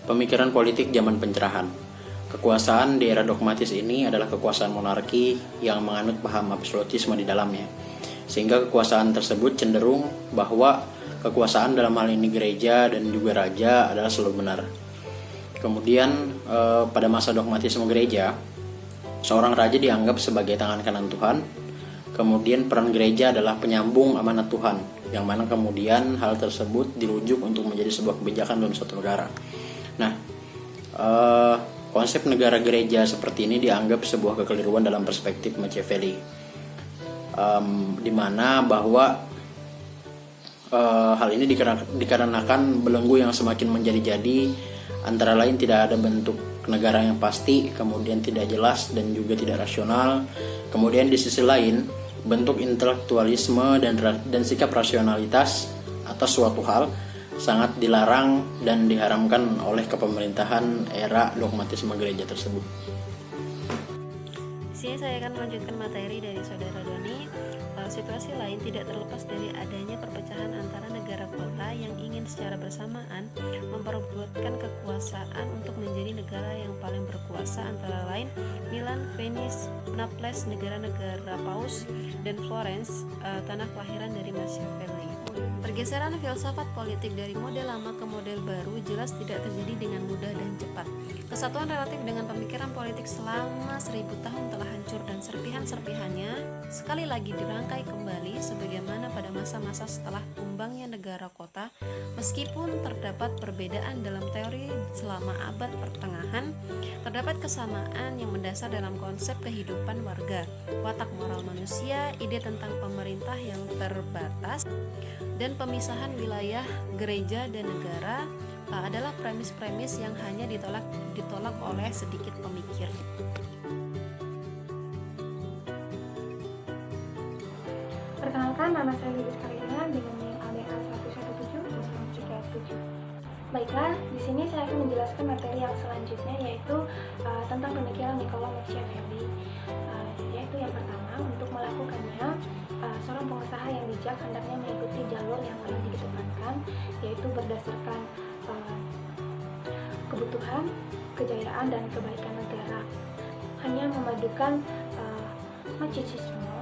Pemikiran politik zaman pencerahan. Kekuasaan di era dogmatis ini adalah kekuasaan monarki yang menganut paham absolutisme di dalamnya. Sehingga kekuasaan tersebut cenderung bahwa kekuasaan dalam hal ini gereja dan juga raja adalah selalu benar. Kemudian pada masa dogmatisme gereja, seorang raja dianggap sebagai tangan kanan Tuhan. Kemudian peran gereja adalah penyambung amanat Tuhan, yang mana kemudian hal tersebut dirujuk untuk menjadi sebuah kebijakan dalam suatu negara. Nah, konsep negara gereja seperti ini dianggap sebuah kekeliruan dalam perspektif Machiavelli, di mana bahwa hal ini dikarenakan belenggu yang semakin menjadi-jadi, antara lain tidak ada bentuk negara yang pasti, kemudian tidak jelas dan juga tidak rasional. Kemudian di sisi lain, bentuk intelektualisme dan sikap rasionalitas atas suatu hal sangat dilarang dan diharamkan oleh kepemerintahan era dogmatisme gereja tersebut. Di sini saya akan melanjutkan materi dari Saudara Doni. Situasi lain tidak terlepas dari adanya perpecahan antara negara kota yang ingin secara bersamaan memperebutkan kekuasaan untuk menjadi negara yang paling berkuasa, antara lain Milan, Venice, Naples, negara-negara Paus, dan Florence, tanah kelahiran dari Machiavelli. Pergeseran filsafat politik dari model lama ke model baru jelas tidak terjadi dengan mudah dan cepat. Kesatuan relatif dengan pemikiran politik selama 1000 tahun telah hancur dan serpihan-serpihannya sekali lagi dirangkai kembali sebagaimana pada masa-masa setelah tumbangnya negara kota. Meskipun terdapat perbedaan dalam teori selama abad pertengahan, terdapat kesamaan yang mendasar dalam konsep kehidupan warga, watak moral manusia, ide tentang pemerintah yang terbatas, dan pemisahan wilayah gereja dan negara adalah premis-premis yang hanya ditolak oleh sedikit pemikir. Perkenalkan, nama saya Lilis Karina dengan NIM ADA 117-337. Baiklah, di sini saya akan menjelaskan materi yang selanjutnya, yaitu tentang pemikiran Niccolo Machiavelli. Yaitu yang pertama, untuk melakukannya, seorang pengusaha yang bijak hendaknya mengikuti jalur yang paling dikedepankan, yaitu berdasarkan kebutuhan, kejayaan, dan kebaikan negara. Hanya memadukan machismo,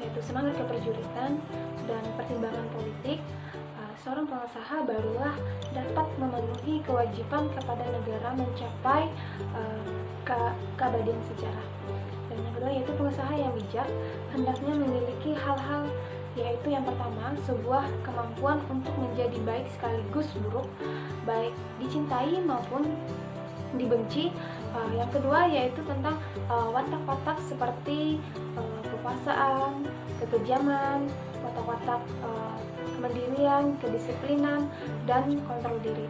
yaitu semangat keprajuritan dan pertimbangan politik, seorang pengusaha barulah dapat memenuhi kewajiban kepada negara mencapai keabadian sejarah. Dan yang kedua, yaitu pengusaha yang bijak hendaknya memiliki hal-hal, yaitu yang pertama, sebuah kemampuan untuk menjadi baik sekaligus buruk, baik dicintai maupun dibenci. Yang kedua, yaitu tentang watak-watak seperti kekuasaan, kekejaman, watak-watak kemandirian, kedisiplinan, dan kontrol diri.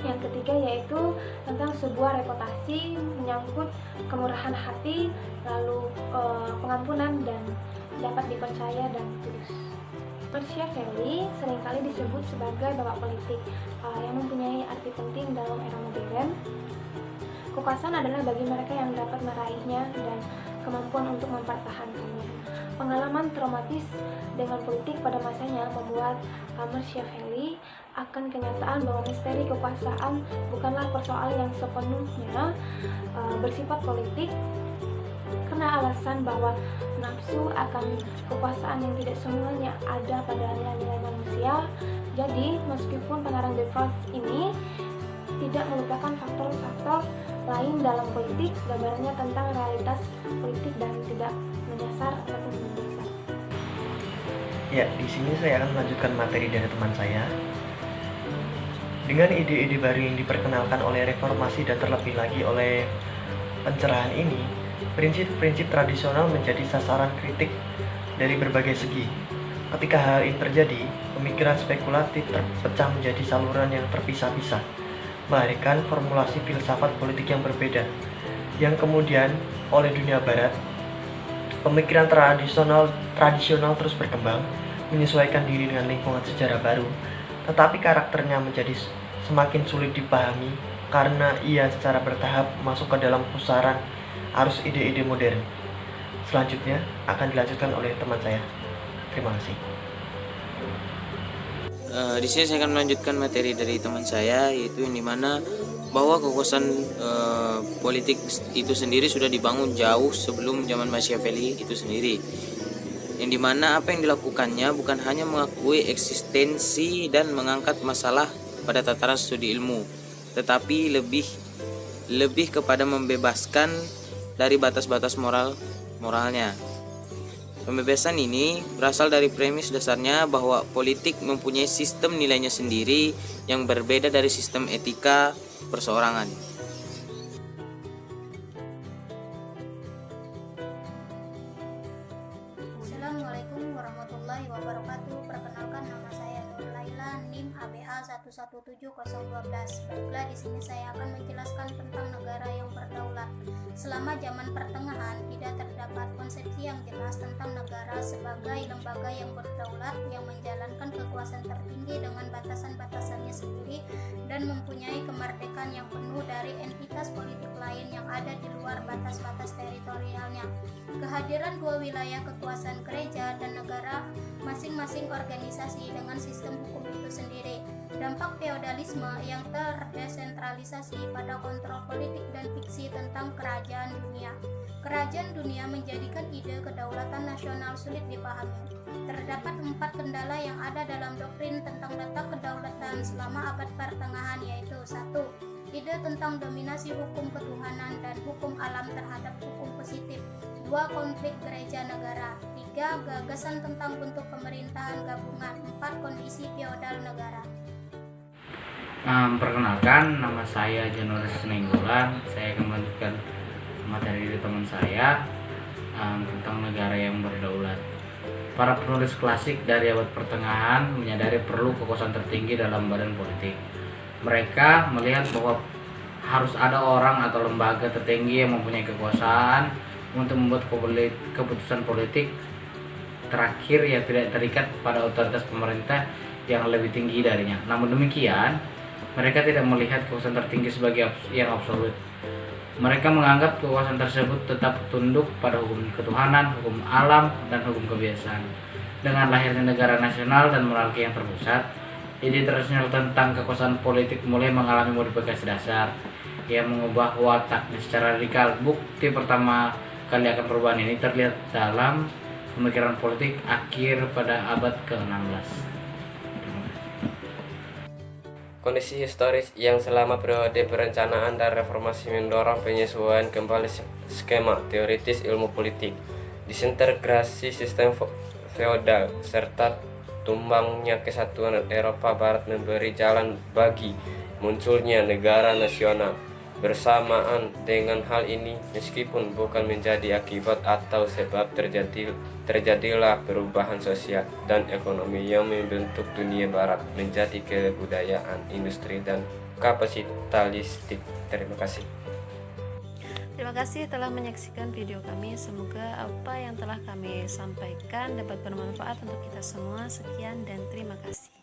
Yang ketiga, yaitu tentang sebuah reputasi menyangkut kemurahan hati, lalu pengampunan, dan dapat dipercaya dan tulus. Machiavelli seringkali disebut sebagai bapak politik yang mempunyai arti penting dalam era modern. Kekuasaan adalah bagi mereka yang dapat meraihnya dan kemampuan untuk mempertahankannya. Pengalaman traumatis dengan politik pada masanya membuat Machiavelli akan kenyataan bahwa misteri kekuasaan bukanlah persoalan yang sepenuhnya bersifat politik, karena alasan bahwa nafsu akan kekuasaan yang tidak semuanya ada pada nilai-nilai manusia. Jadi, meskipun pengarang The Frost ini tidak melupakan faktor-faktor lain dalam politik, gambarannya tentang realitas politik dan tidak menyasar ataupun mendasar. Ya, di sini saya akan melanjutkan materi dari teman saya. Dengan ide-ide baru yang diperkenalkan oleh reformasi dan terlebih lagi oleh pencerahan ini, prinsip-prinsip tradisional menjadi sasaran kritik dari berbagai segi. Ketika hal ini terjadi, pemikiran spekulatif terpecah menjadi saluran yang terpisah-pisah, melahirkan formulasi filsafat politik yang berbeda, yang kemudian oleh dunia barat. Pemikiran tradisional terus berkembang, menyesuaikan diri dengan lingkungan sejarah baru, tetapi karakternya menjadi semakin sulit dipahami karena ia secara bertahap masuk ke dalam pusaran arus ide-ide modern. Selanjutnya akan dilanjutkan oleh teman saya. Terima kasih. Di sini saya akan melanjutkan materi dari teman saya, yaitu yang dimana bahwa kekuasaan politik itu sendiri sudah dibangun jauh sebelum zaman Machiavelli itu sendiri, yang dimana apa yang dilakukannya bukan hanya mengakui eksistensi dan mengangkat masalah pada tataran studi ilmu, tetapi lebih kepada membebaskan dari batas-batas moralnya. Pembebasan ini berasal dari premis dasarnya bahwa politik mempunyai sistem nilainya sendiri yang berbeda dari sistem etika perseorangan. Assalamualaikum warahmatullahi wabarakatuh. Perkenalkan, nama saya Nur Laila, NIM ABH 117012. Baiklah, di sini saya akan menjelaskan tentang negara yang berdaulat. Selama zaman pertengahan tidak terdapat konsepsi yang jelas tentang negara sebagai lembaga yang berdaulat yang menjalankan kekuasaan tertinggi dengan batasan-batasannya sendiri dan mempunyai kemerdekaan yang penuh dari entitas politik lain yang ada di luar batas-batas teritorialnya. Kehadiran dua wilayah kekuasaan gereja dan negara, masing-masing organisasi dengan sistem hukum itu sendiri. Dampak feodalisme yang terdesentralisasi pada kontrol politik dan fiksi tentang kerajaan dunia. Kerajaan dunia menjadikan ide kedaulatan nasional sulit dipahami. Terdapat 4 kendala yang ada dalam doktrin tentang letak kedaulatan selama abad pertengahan, yaitu 1. Ide tentang dominasi hukum ketuhanan dan hukum alam terhadap hukum positif. 2. Konflik gereja negara. 3. Gagasan tentang bentuk pemerintahan gabungan. 4. Kondisi feodal negara. Perkenalkan, nama saya Januarius Nenggolan. Saya akan melanjutkan materi dari teman saya tentang negara yang berdaulat. Para penulis klasik dari abad pertengahan menyadari perlu kekuasaan tertinggi dalam badan politik. Mereka melihat bahwa harus ada orang atau lembaga tertinggi yang mempunyai kekuasaan untuk membuat keputusan politik terakhir yang tidak terikat pada otoritas pemerintah yang lebih tinggi darinya. Namun demikian, mereka tidak melihat kekuasaan tertinggi sebagai yang absolut. Mereka menganggap kekuasaan tersebut tetap tunduk pada hukum ketuhanan, hukum alam, dan hukum kebiasaan. Dengan lahirnya negara nasional dan monarki yang terpusat, ide tradisional tentang kekuasaan politik mulai mengalami modifikasi dasar yang mengubah wataknya secara radikal. Bukti pertama kali akan perubahan ini terlihat dalam pemikiran politik akhir pada abad ke-16. Kondisi historis yang selama periode perencanaan dan reformasi mendorong penyesuaian kembali skema teoritis ilmu politik, disintegrasi sistem feodal, serta tumbangnya kesatuan Eropa Barat memberi jalan bagi munculnya negara nasional. Bersamaan dengan hal ini, meskipun bukan menjadi akibat atau sebab terjadilah perubahan sosial dan ekonomi yang membentuk dunia barat menjadi kebudayaan, industri, dan kapitalistik. Terima kasih. Terima kasih telah menyaksikan video kami. Semoga apa yang telah kami sampaikan dapat bermanfaat untuk kita semua. Sekian dan terima kasih.